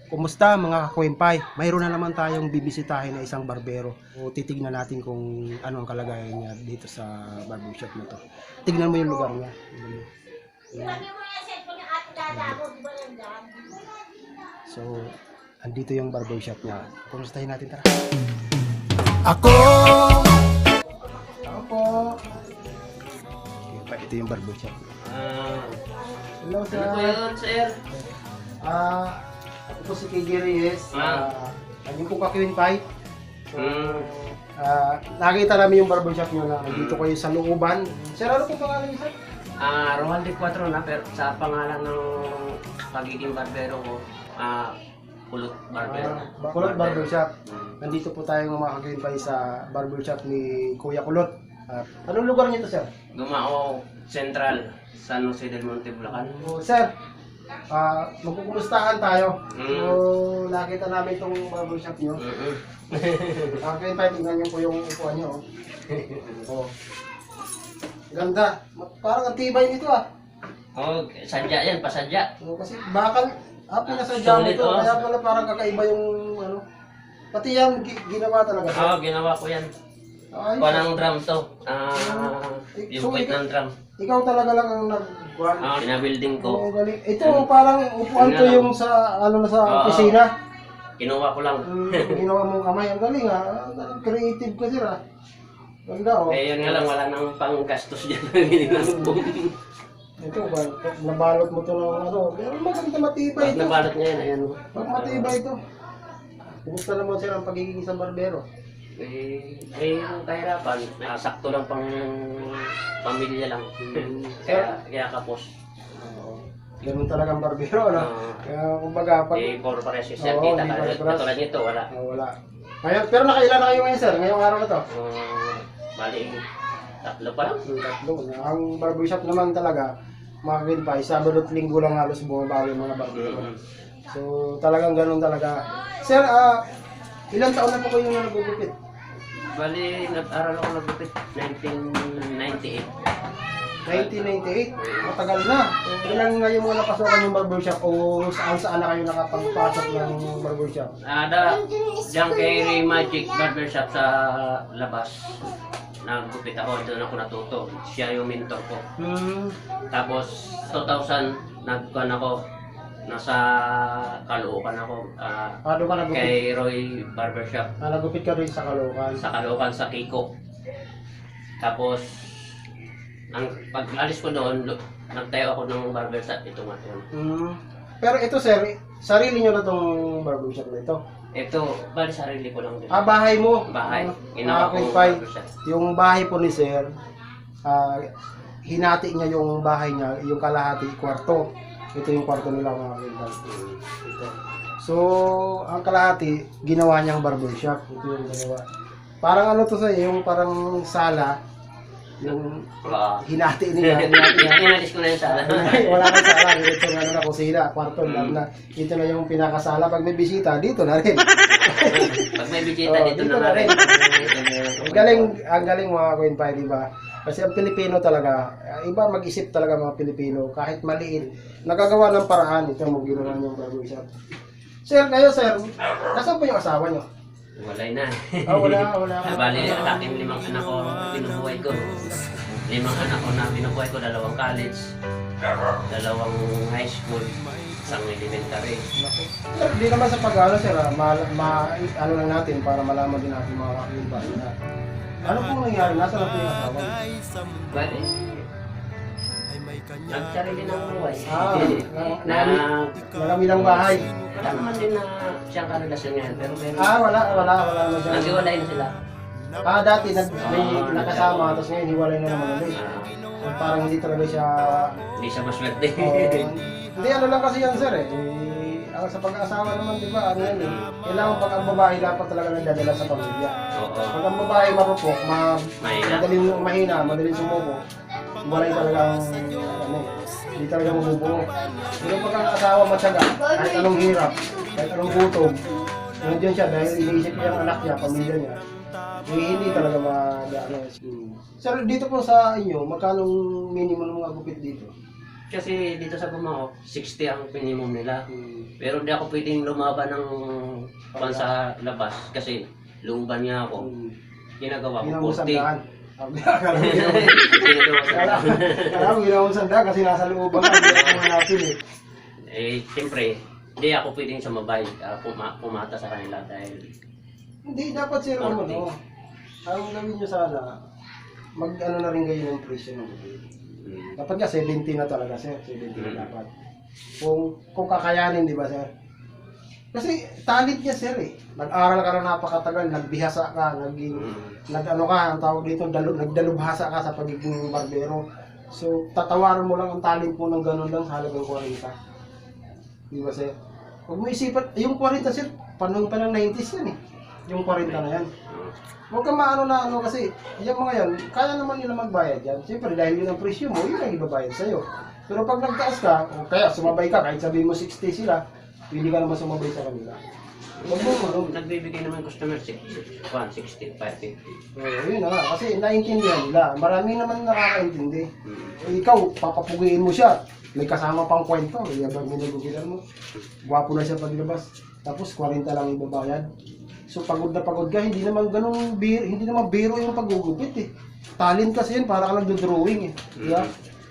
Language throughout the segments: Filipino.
Kumusta mga kakwempay? Mayroon na naman tayong bibisitahin na isang barbero. O titignan natin kung ano ang kalagayan niya dito sa barbershop na to. Tignan mo yung lugar niya. So, andito yung barbershop niya. Kumustahin natin, tara. Ako po. Ito yung barbershop. Hello, sir. Ano po yun, sir? Ako po si KJ Reyes. Ayun po kakwempay. So, nakita namin yung barbershop nyo na nandito kayo sa looban. Sir, ano po pangalan niyo, sir? Roman de Cuatro na, pero sa pangalan ng pagiging barbero ko, Kulot Barbero. Kulot Barbershop. Nandito po tayong mga kakwempay sa barbershop ni Kuya Kulot. Anong lugar niyo to, sir? Gumao Central, San Jose del Monte, Bulacan. So, sir, magkukumustahan tayo. So, nakita namin itong barbershop nyo. Kakwempay, tingnan niyo po yung upuan nyo. Oh. Ganda. Parang ang tibay nito ah. Sadya yan, pasadya. So, kasi bakal, pinasadya mo Solid, ito. Kaya pala parang kakaiba yung ano. Pati yan, ginawa talaga. Ginawa ko yan. Ayos. Panang drum to. Yung So, weight ng drum. Ikaw talaga lang ang Pinabuilding ko. Oo, galing. Ito parang upuan ko yung sa ano na sa opisina. Kinuha ko lang. Ginawa mong kamay. Ang galing ah. Creative ka sir ah. Ganda oh. Eh, yun nga lang, wala nang panggastos dyan. Bili ng boom. Ito ba, nabalot mo to ng ano. Pero maganda matibay ito. Nabalot niya yan, ayan. Matibay ito. Kumusta naman sir ang pagiging isang barbero? Yung kahirapan, sakto lang pang pamilya lang. kaya kapos. Ganun talagang barbero, ano? Kaya kumbaga, pag... For pares yung sir, kita ka. Katulad nito, wala. Wala. Ngayon, pero nakailan na kayo ngayon, sir? Ngayong araw na to? Bali, tatlo pa lang. Yung tatlo. Ang barbershop naman talaga, mga kakwempay, Sabado at Linggo lang halos bumabawi yung mga barbero. So, talagang ganun talaga. Sir, ilang taon na po kayo na nagugupit? Bali, nag-aral ako nagupit 1998. 1998? Matagal na. Ilan nga yung mga napasokan yung barbershop o saan na kayo nakapagpasok ng barbershop? Diyan kay Ray Magic Barbershop sa labas. Nagupit ako, doon ako natuto. Siya yung mentor ko. Tapos 2000, nagkuhan ako. Nasa Caloocan ako. Doon ka nagupit? Kay Roy Barbershop. Nagupit ka rin sa Caloocan? Sa Caloocan, sa Kiko. Tapos, pag-alis ko doon, nagtayo ako ng barbershop. Ito nga yun. Pero ito sir, sarili nyo na itong barbershop na ito? Ito, bali sarili ko lang din. Bahay mo? Bahay. Ginawa ko barbershop. Yung bahay po ni sir, hinati niya yung bahay niya, yung kalahati, kwarto. Ito yung kwarto nila mga kakwempay. Ito. So, ang kalahati, ginawa niyang barbershop. Ito yung ginawa. Parang ano to sa yung parang sala, yung hinati nila. Inalis ko na yung sala. Wala kang sala. Ito yung ano na kusina, kwarto. Na, ito na yung pinakasala. Pag may bisita, dito na rin. Pag may bisita, dito na rin. Ang galing mga kakwempay, di ba? Kasi ang Pilipino talaga, iba mag-isip talaga mga Pilipino, kahit maliit, nagagawa ng paraan. Ito mo ginawa niyong barbershop. Sir, kayo sir, nasaan po yung asawa niyo? Walay na. Wala. Bali, sa aking 5 anak ko, binubuhay ko. 5 anak ko na binubuhay ko, 2 college, 2 high school, 1 elementary. Sir, di naman sa pag-ano sir, ano lang natin para malaman din natin mga kakwempay na ano pong nangyari? Nasaan na po yung asawa niyo? Bali, nagsarili ng buhay. Nangamilang bahay. Wala naman din na siyang karelasyon ngayon, pero meron. Wala na siya. Naghiwalay na sila. Dati may nakasama, tapos ngayon hiwalay na naman ulit. So, parang hindi talaga siya... Hindi siya maswerte. Hindi, ano lang kasi yan sir eh. Sa pag-aasawa naman, di ba, ano yan eh. Kailangan pag ang babae dapat talaga nagdadala sa pamilya. Pag ang babae marupok, madaling sumuko, walay talagang, hindi talaga mabubuo. Pero pag ang asawa matyaga, kahit anong hirap, kahit anong gutom, nandiyan siya dahil iniisip niya ang anak niya, pamilya niya, hindi talaga Sir, dito po sa inyo, magkano minimum ng mga gupit dito? kasi dito sa Bumao, 60 ang minimum nila. Pero di ako pwedeng lumaban ng pan sa labas kasi luban niya ako. Ginagawa ko 40. Sandaan. Akala mo Ginagawa sa Akala mo ginawa mo sandaan kasi nasa looban ka. Hindi ako manapin eh. Eh, siyempre, di ako pwedeng sumabay, pumata sa kanila dahil Hindi, dapat sir, ano, no? Ang gawin nyo sana, mag-ano na rin kayo ng presyo ng bubili. Dapat nga 70 na talaga sir, 70 na dapat. Kung kakayanin, di ba sir? Kasi talent niya sir eh. Nag-aral ka na napakatagal, nagbihasa ka, nag-ano ka, ang tawag dito, nagdalubhasa ka sa pagiging barbero. So, tatawaran mo lang ang talent mo ng ganun lang sa halagang 40. Di ba sir? Huwag mo isipan, yung 40 sir, panahon pa ng 90s yan eh. Yung 40 na yan. Huwag kang maano na ano kasi, yung mga yan, kaya naman nila magbayad yan. Siyempre, dahil yun ang presyo mo, yun ang ibabayad sa'yo. Pero pag nagtaas ka, o kaya sumabay ka, kahit sabihin mo 60 sila, hindi ka naman sumabay sa kanila. Huwag mo, nagbibigay naman customer 60, 550. yun na nga, kasi naiintindihan nila. Marami naman nakakaintindi. Ikaw, papapugiin mo siya. May kasama pang kwento, yabang minagugilan mo. Gwapo na siya paglabas. Tapos 40 lang yung babayad. So pagod na pagod ka, hindi naman biro yung paggugupit eh. Talent kasi yun, para ka lang drawing eh. Diba?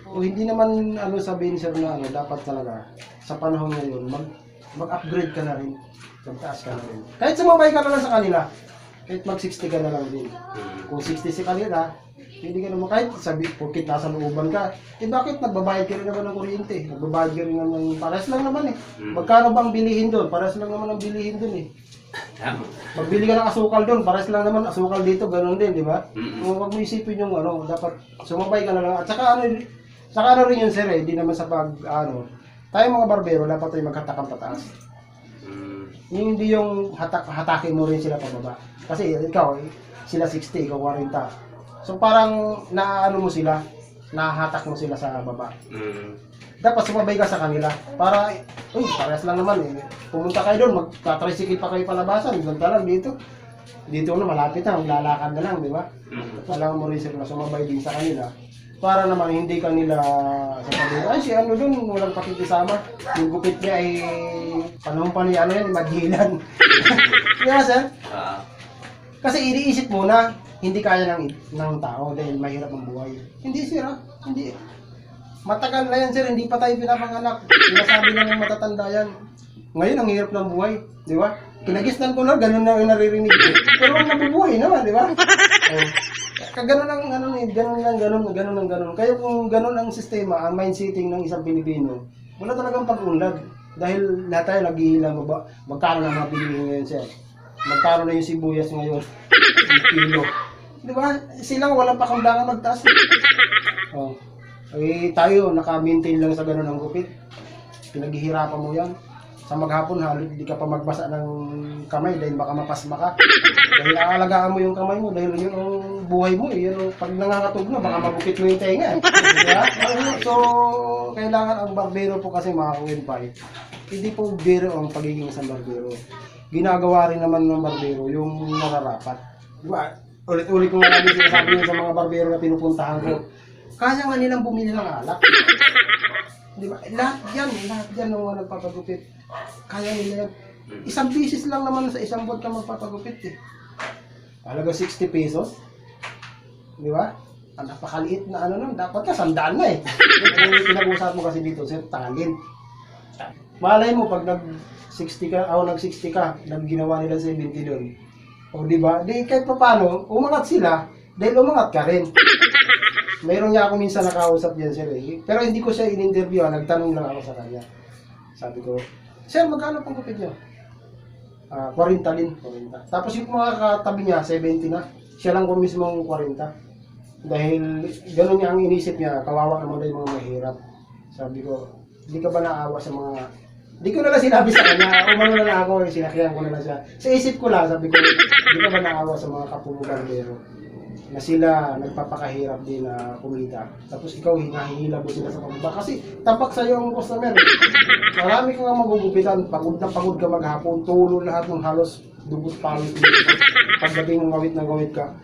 O hindi naman ano sabihin sir na ano, dapat talaga sa panahon ngayon mag-upgrade ka na rin. Magtaas ka na rin. Kahit sumabay ka na lang sa kanila, kahit mag-60 ka na lang din. Kung 60 si kanila, hindi ka naman kahit sabi, porkit nasa looban ka, eh bakit nagbabayad ka rin naman ng kuryente? Nagbabayad ka rin naman ng pares lang naman eh. Magkano bang bilihin doon? Pares lang naman ang bilihin doon eh. Magbili ka ng asukal doon, pares lang naman asukal dito, ganoon din, di ba? Kung wag mo isipin yung ano, dapat sumabay ka na lang. At saka ano rin yun sir eh, hindi naman sa tayo mga barbero, dapat tayo maghatakang pataas. Hindi yung hatakin mo rin sila pababa. Kasi ikaw, sila 60, ikaw 40. So parang naano mo sila, nahatak mo sila sa baba. Dapat sumabay ka sa kanila para, parehas lang naman eh. Pumunta kayo doon, magtatricycle pa kayo palabasan, ganda lang dito. Dito na malapit na, maglalakad na lang, di ba? Kailangan mo rin sila sumabay din sa kanila. Para naman hindi kanila sasabihin, ay si ano doon, walang pakikisama. Yung gupit niya ay panahon pa niya, ano yan, madhilan. Di ba sir? Kasi iniisip mo na, hindi kaya ng tao dahil mahirap ang buhay. Hindi sir ha? Hindi. Matagal na yan sir, hindi pa tayo pinapanganak. Sinasabi lang ng matatanda yan. Ngayon, ang hirap ng buhay. Di ba? Kinagisnan ko na, ganun na yung naririnig ko. Pero ang nabubuhay naman, di ba? Kaganon ang ganun. Kaya kung ganun ang sistema, ang mindsetting ng isang Pilipino, wala talagang pag-unlad. Dahil lahat tayo naghihilang ba? Magkano na mga bilihin ngayon sir? Magkano na yung sibuyas ngayon? Yung kilo. Di ba? Silang walang pakundangan magtaas. Tayo, naka-maintain lang sa ganun ang gupit. Pinaghihirapan mo yan. Sa maghapon, halos hindi ka pa magbasa ng kamay dahil baka mapasma ka. Dahil aalagaan mo yung kamay mo dahil yun ang buhay mo. Yun, pag nangangatog na, baka magupit mo yung tenga. Diba? So, kailangan ang barbero po kasi mga kuwinpay. Hindi po biro ang pagiging isang barbero. Ginagawa rin naman ng barbero yung nararapat. Diba? Ulit-ulit ko nga namin sinasabi sa mga barbero na pinupuntahan ko. Kaya nga nilang bumili ng alak. Di ba? Lahat yan ng mga nagpapagupit. Kaya nila yan. Isang bisis lang naman sa isang buwan ka magpapagupit eh. Halaga 60 pesos. Di ba? Ang napakaliit na ano nun. Dapat ka, 100 na eh. Pinag-usap mo kasi dito, sir, tangin. Malay mo, pag nag-60 ka, nag-60 ka, nag-ginawa nila 70 doon. O di ba? Di kahit pa paano, umangat sila, dahil umangat ka rin. Mayroon niya ako minsan nakausap diyan sir eh. Pero hindi ko siya in-interview, nagtanong lang ako sa kanya. Sabi ko, sir, magkano pang gupit niyo? 40 din, 40. Tapos yung mga katabi niya, 70 na. Siya lang ko mismo 40. Dahil gano'n niya ang inisip niya, kawawa naman daw yung mga mahirap. Sabi ko, hindi ka ba naawa sa mga... Hindi ko na lang sinabi sa kanya, umano na lang ako, sinakyan ko na lang siya. Sa isip ko lang, sabi ko, hindi ka ba naawa sa mga kapumubandero na sila nagpapakahirap din na kumita. Tapos ikaw, hinahihila mo sila sa pababa. Kasi tapak sa'yo ang customer. Marami ka nga magugupitan, pagod na pagod ka maghapon, tulo lahat ng halos dugot pawit. Pagdating ng gawit ka,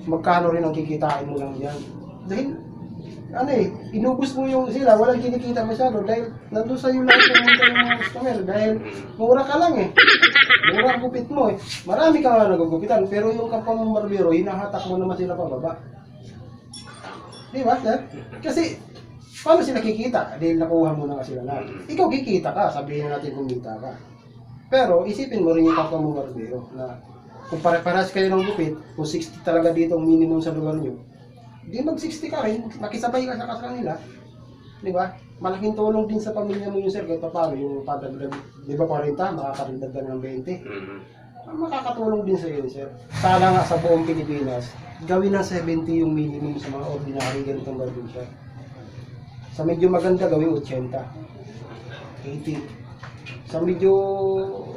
magkano rin ang kikitain mo lang yan. Dahil ano eh, inubos mo yung sila, walang kinikita masyado dahil nandun sa'yo lahat pumunta yung mga customer dahil mura ka lang eh. Mura ang gupit mo eh. Marami ka nga nagugupitan pero yung kapwa mong barbero, hinahatak mo naman sila pababa. Di ba, sir? Kasi, paano sila kikita? Dahil nakuha mo na nga sila lahat. Ikaw kikita ka, sabihin natin kumita ka. Pero isipin mo rin yung kapwa mong barbero na kung pare-paras kayo ng gupit, kung 60 talaga dito ang minimum sa lugar nyo, di mag-60 ka rin, makisabay ka sa kanila. Di ba? Malaking tulong din sa pamilya mo yung sir, kahit pa paano, yung padagdag, di ba 40, makakaragdag ka ng 20. Makakatulong din sa iyo, sir. Sana nga sa buong Pilipinas, gawin ng 70 yung minimum sa mga ordinary ganitong barbershop. Sa medyo maganda, gawin 80. 80. Sa medyo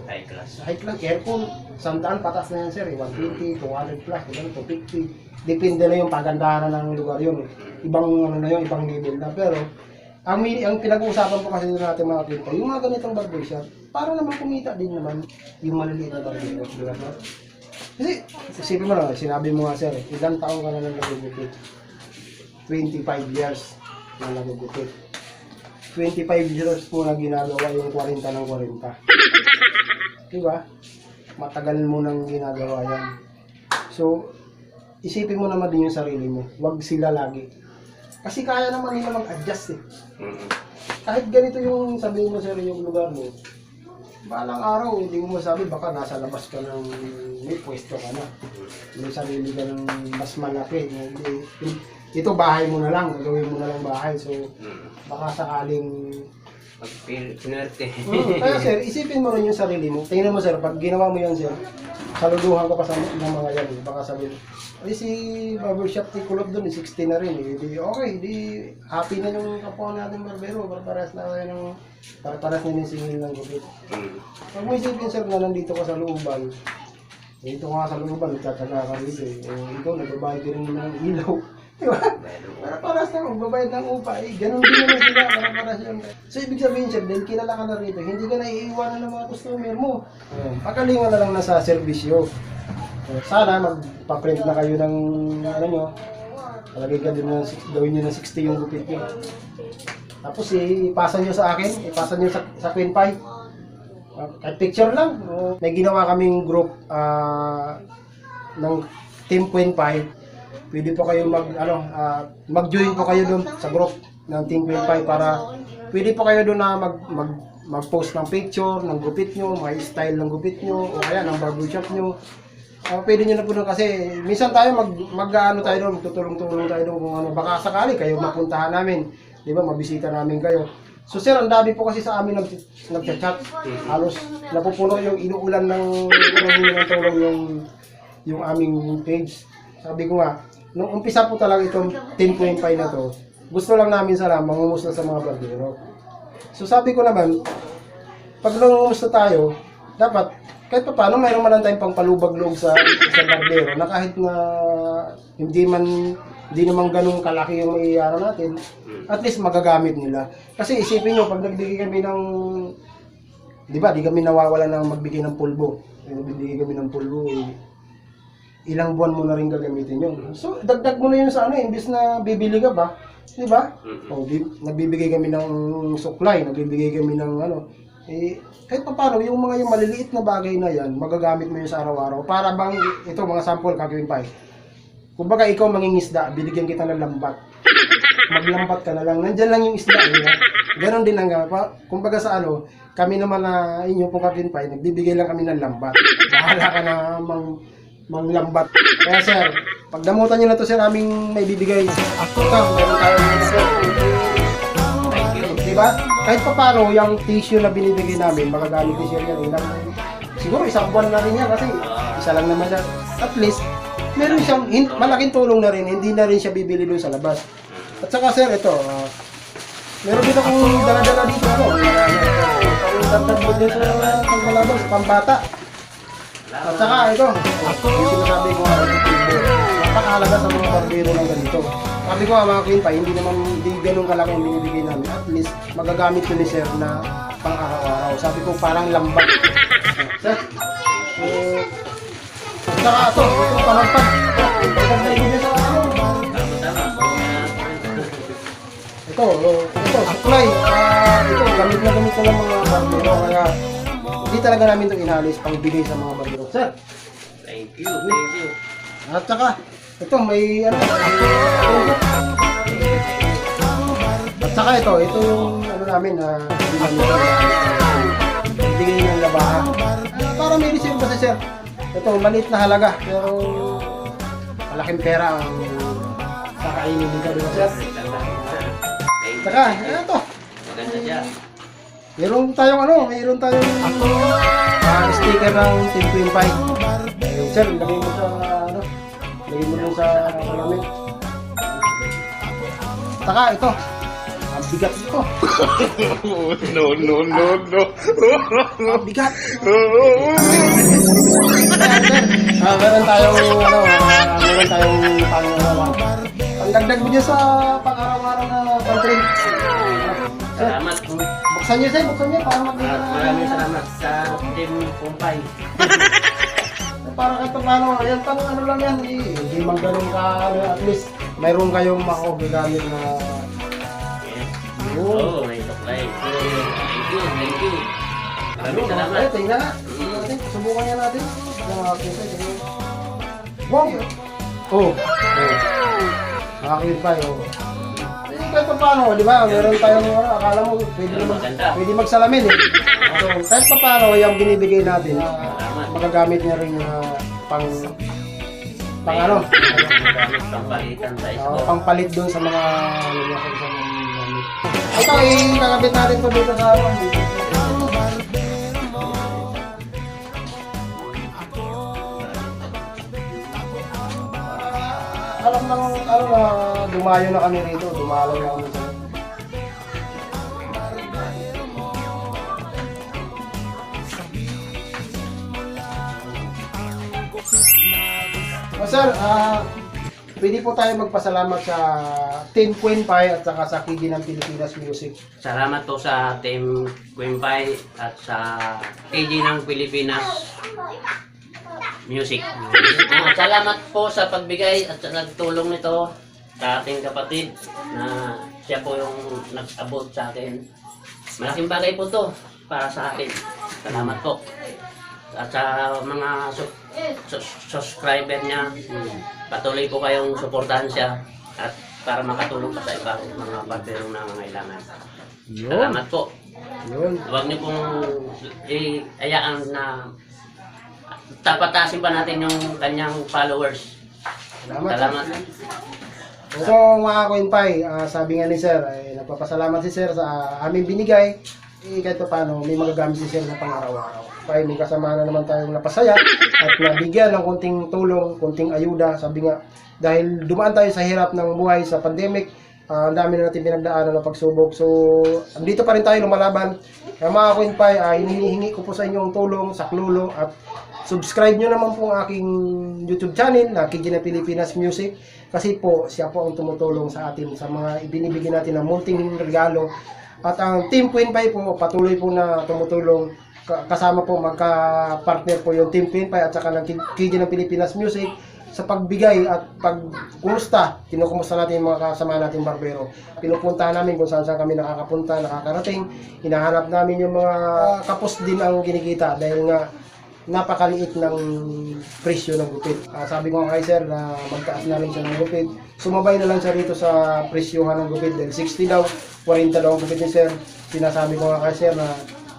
High class. high class, aircon, 100 patas na yan, sir. 120, 200 plus, 250. Depende na yung pagandahan ng lugar yun. Ibang ano na yun, ibang level na. Pero, ang pinag-uusapan po kasi natin mga kliyente, yung mga ganitong barbershop, para naman kumita din naman yung maliliit na barbershop. Diba? Kasi, isipin mo lang, sinabi mo nga sir, ilang taong ka na lang nagugupit? 25 years na nagugupit. 25 years po na ginagawa yung 40 ng 40. Diba? Matagal mo nang ginagawa yan. So, isipin mo naman din yung sarili mo. Huwag sila lagi. Kasi kaya naman nila mag-adjust eh. Kahit ganito yung sabihin mo sir yung lugar mo, balang araw, hindi mo masabi, baka nasa labas ka ng may pwesto ka na. May sarili ka ng mas malaki. Ito bahay mo na lang, gagawin mo na lang bahay. So, baka sakaling Pinerte. Kaya sir, isipin mo rin yung sarili mo. Tingnan mo sir, pag ginawa mo yan sir, saluduhan ko pa sa ng mga yan. Baka sabihin, ay si barbershop ni Kulot doon, 60 na rin. Di, okay, di happy na yung kapwa natin barbero. Para-paras na kayo ng para-paras na yung singil ng gupit. Pag mo isipin sir na nandito ka sa looban, dito ka sa looban, nagtataga ka rito eh. Ikaw, nagbabayad ka rin ng ilaw. Diba? Para-paras na magbabayad ng upa eh. Ganun din naman sila, para-paras yun. So ibig sabihin sir, dahil kilala ka na rito, hindi ka na iiwanan ng mga customer mo. Pagalingan na lang na sa serbisyo. Sana magpa-print na kayo ng ano nyo. Palagay ka din na gawin nyo ng 60 yung gupit nyo. Tapos ipasa nyo sa akin, ipasa nyo sa Queen Pie. Kahit picture lang. May ginawa kaming group ng Team Queen Pie. Pwede po kayo mag-join po kayo doon sa group ng Team Queen Pie para pwede po kayo doon na mag-post ng picture ng gupit nyo, may style ng gupit nyo o kaya ng barbershop nyo. Pwede nyo na po doon kasi minsan tayo mag-ano tayo doon, tutulong-tulong tayo doon kung ano, baka sakali kayo mapuntahan namin, di ba, mabisita namin kayo. So sir, ang dami po kasi sa amin nagchat-chat, halos napupuno yung inuulan ng tulong yung aming page. Sabi ko nga, nung umpisa po talaga itong 10.5 na to, gusto lang namin sana mangumusta sa mga barbero. So sabi ko naman, pag nangumusta tayo, dapat kahit pa paano mayroon man lang tayong pangpalubag loob sa barbero na kahit na hindi naman ganun kalaki yung maiiyara natin, at least magagamit nila. Kasi isipin nyo, pag nagbigay kami ng, di ba, di kami nawawala ng magbigay ng pulbo. Nagbibigay kami ng pulbo, ilang buwan mo na rin gagamitin yun. So, dagdag mo na yun sa ano, imbis na bibili ka ba, di ba? O, nagbibigay kami ng supply, nagbibigay kami ng ano, kahit pa paano, yung maliliit na bagay na yan, magagamit mo yun sa araw-araw. Para bang, ito mga sample, kagawin pa eh. Kumbaga, ikaw mangingisda, binigyan kita ng lambat. Maglambat ka na lang, nandyan lang yung isda. Diba? Ganon din ang gapa. Kumbaga sa ano, kami naman na inyo pong kagawin pa, nagbibigay lang kami ng lambat. Bahala ka na manglambat. Kaya sir, pag damutan nyo na to sir, aming may bibigay. Ito, meron tayo nyo sir. Diba? Kahit pa paano, yung tissue na binibigay namin, magagamit ni sir yan. Siguro isang buwan na rin yan kasi isa lang naman siya. At least, meron siyang malaking tulong na rin, hindi na rin siya bibili doon sa labas. At saka sir, ito, meron dito kung dala-dala dito, dagdag mo dito sa pagmalabas, pambata. At saka ito, yung sinasabi ko, napakahalaga sa mga barbero ng ganito. Sabi ko mga Queen Pie, hindi ganun kalaki ang binibigay namin. At least, magagamit ko ni sir na pang araw-araw. Sabi ko parang lambat. Sir, at saka ito, pamagpag. Pagkagay niya sa ano. ito, supply. Ito, gamit na gamit ko ng mga barbero. Kaya, hindi talaga namin ito inalis pang bigay sa mga barbero. Sir, Thank you, thank you. at saka, ito, may ano, at saka ito yung ano namin na bigay ng labaha. Para may receive kasi sir. Ito, maliit na halaga, pero malaking pera ang kakainin dito, di ba sir? Thank you. Saka, ito, Maganda siya. mayroon tayong sticker ng Team Queen Pie. Ayun, sir, lagay mo sa, ano, lagay mo dun sa malamit. Saka, ito, ang bigat ito. No, no, no, no. Ang bigat. Meron tayong, ano, ang dagdag mo dyan sa pang-araw-araw na pang-train. Salamat. Buksan niyo, sir, para makita na. Maraming salamat sa Team Kumpay. Para kahit paano, yan pang ano lang yan, hindi man ganun ka, ano, at least, mayroon kayong makagamit na, Oh, may supply. Thank you, thank you. Maraming salamat. tingnan na. Subukan niya natin. Wow! Oh. Nakakita tayo. Kahit paano, di ba? Meron tayong, ano, akala mo, pwede magsalamin eh. So, kahit paano, yung binibigay natin, magagamit niya rin yung pang ano, Pampalitan sa isko. pangpalit dun sa mga, ano niya, sa mga gamit. Ito, kakabit natin to dito sa, alam ng, ano na, dumayo na kami rito, dumalaw na kami sa sir, pwede po tayo magpasalamat sa Team Queen Pie at saka sa Kigi ng Pilipinas Music. Salamat po sa Team Kumpay at sa AG ng Pilipinas Music. Salamat po sa pagbigay at sa nagtulong nito sa ating kapatid na siya po yung nag-abot sa akin. Malaking bagay po to para sa akin. Salamat po. At sa mga subscriber niya, patuloy po kayong suportahan siya at para makatulong pa sa ibang mga barberong nangangailangan. Salamat po. Yun. Huwag niyo pong iayaan na tapatasin pa natin yung kanyang followers. Salamat. So mga Queen Pie, sabi nga ni Sir, nagpapasalamat si Sir sa aming binigay. Kahit pa paano, may magagamit si Sir na pang-araw-araw. Kaya may kasama na naman tayong napasaya at nabigyan ng konting tulong, konting ayuda. Sabi nga, dahil dumaan tayo sa hirap ng buhay sa pandemic, ang dami na natin pinagdaanan ng pagsubok. So, andito pa rin tayo lumalaban. Kaya mga Queen Pie, hinihingi ko po sa inyong tulong, saklolo, at subscribe nyo naman po ang aking YouTube channel na Kigi ng Pilipinas Music. Kasi po, siya po ang tumutulong sa atin sa mga ibinibigay natin na munting regalo. At ang Team Queen Pie po, patuloy po na tumutulong. Kasama po, magka-partner po yung Team Queen Pie at saka ng Kigi ng Pilipinas Music sa pagbigay at pagkumusta. Kinukumusta natin yung mga kasama natin barbero. Pinupuntahan namin kung saan kami nakakapunta, nakakarating. Hinahanap namin yung mga kapos din ang kinikita dahil nga napakaliit ng presyo ng gupit. Sabi ko nga kay Sir na magtaas na rin siya ng gupit. Sumabay na lang siya rito sa presyohan ng gupit dahil 60 daw, 40 daw ang gupit ni Sir. Sinasabi ko nga kay Sir na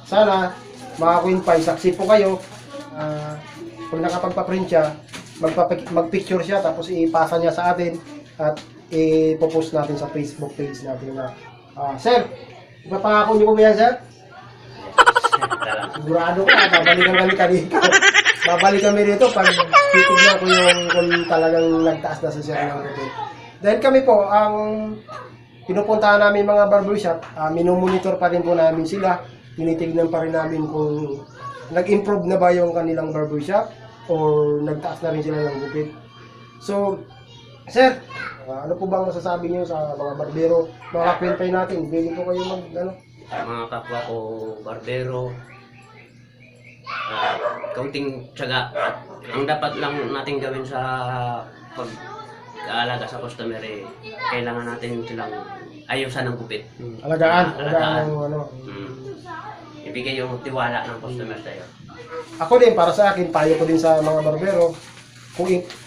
sana mga Queen Pie, saksi po kayo. Kung nakapagpa-print siya, mag-picture siya tapos ipasa niya sa atin at ipopost natin sa Facebook page natin na Sir, ipapangako niyo po ba yan, Sir? Sigurado ka, babalikan kami kanito. Babalik kami rito pag titignan ko yung kung talagang nagtaas na sa Sir ng gupit. Dahil kami po, ang pinupuntahan namin mga barbershop, minomonitor pa rin po namin sila. Tinitignan pa rin namin kung nag-improve na ba yung kanilang barbershop or nagtaas na rin sila ng gupit. So, Sir, ano po bang masasabi niyo sa mga barbero, mga Queen Pie natin? Pwede po kayo Sa mga kapwa ko barbero, kaunting tiyaga. Ang dapat lang natin gawin sa pag-aalaga sa customer, kailangan natin silang ayusan ng gupit. Alagaan ng ano. Ibigay yung tiwala ng customer sa'yo. Ako din, para sa akin, payo ko din sa mga barbero,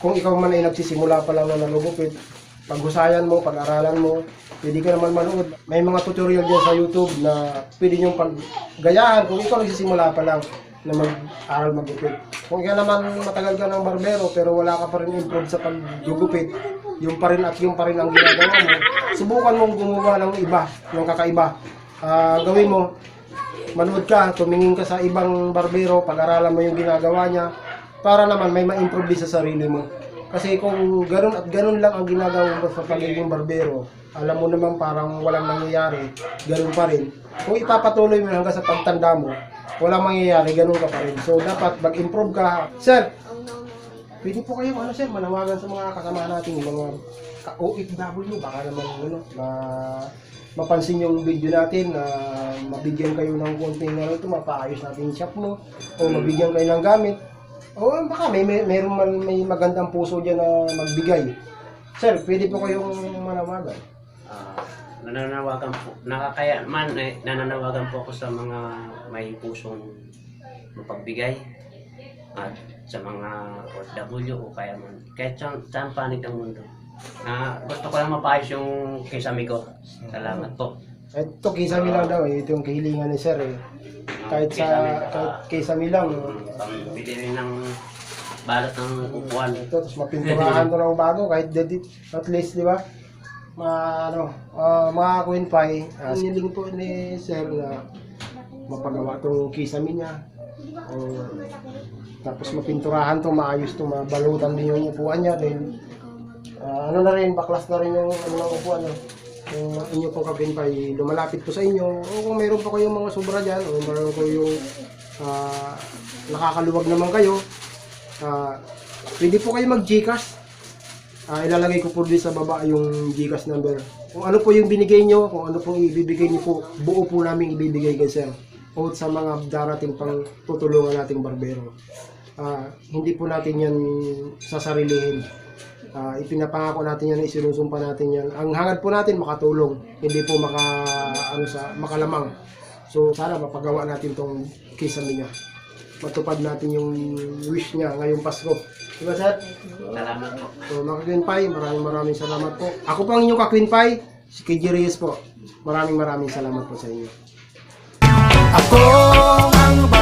kung ikaw man ay nagsisimula pa lang na nalugupit, paghusayan mo, pag-aralan mo, pwede ka naman manood. May mga tutorial dyan sa YouTube na pwede niyong paggayahan kung ikaw nagsisimula pa lang na mag-aral maggupit. Kung ikaw naman matagal ka ng barbero pero wala ka pa rin improve sa paggugupit, yung pa rin ang ginagawa mo, subukan mong gumawa ng iba, ng kakaiba. Gawin mo, manood ka, tumingin ka sa ibang barbero, pag-aralan mo yung ginagawa niya, para naman may ma-improve din sa sarili mo. Kasi kung ganun at ganun lang ang ginagawa mo sa pagiging barbero, alam mo naman parang walang nangyayari, ganun pa rin. Kung ipapatuloy mo hanggang sa pagtanda mo, walang mangyayari, ganun ka pa rin. So dapat mag-improve ka. Sir, pwede po kayong sir, manawagan sa mga kasama natin, yung mga OFW, baka naman mapansin yung video natin na mabigyan kayo ng konting mapaayos natin yung shop mo, o mabigyan kayo ng gamit. O baka may magandang puso dyan na magbigay. Sir, pwede po kayong manawagan. Nananawagan po ako sa mga may pusong mapagbigay at sa mga OFW o kaya man kahit saan panig ng mundo. Gusto ko lang mapaayos yung kisame ko. Salamat po. Ito, kisame lang daw. Ito yung kahilingan ni sir eh. Kahit kisame lang. Pambili rin ng balot ng upuan. Ito, tapos mapinturahan ko ng bago kahit at least, di ba? Mga Queen Pie, siling po ni sir na mapagawa itong kisame niya. Tapos mapinturahan to, maayos to, mabalutan din yung upuan niya. Then, baklas na rin yung upuan niya. Kung inyo pong Queen Pie lumalapit po sa inyo, o kung mayroon pa kayong mga sobra dyan, o mayroon ko yung nakakaluwag naman kayo, pwede po kayo mag-Gcash. Ilalagay ko po din sa baba yung Gcash number. Kung ano po yung binigay nyo, kung ano pong ibibigay nyo po, buo po namin ibibigay kay sir. O sa mga darating pang tutulungan nating barbero. Hindi po natin yan sasarilihin. Ipinapangako natin yan, isinusumpa natin yan. Ang hangad po natin makatulong, hindi po makalamang. So sana mapagawa natin tong kisame niya. Matupad natin yung wish niya ngayong Pasko. Diba sir? Salamat po. So mga Queen Pie, maraming salamat po. Ako po ang inyong ka-Queen Pie, si KJ Reyes po. Maraming salamat po sa inyo. Ako ang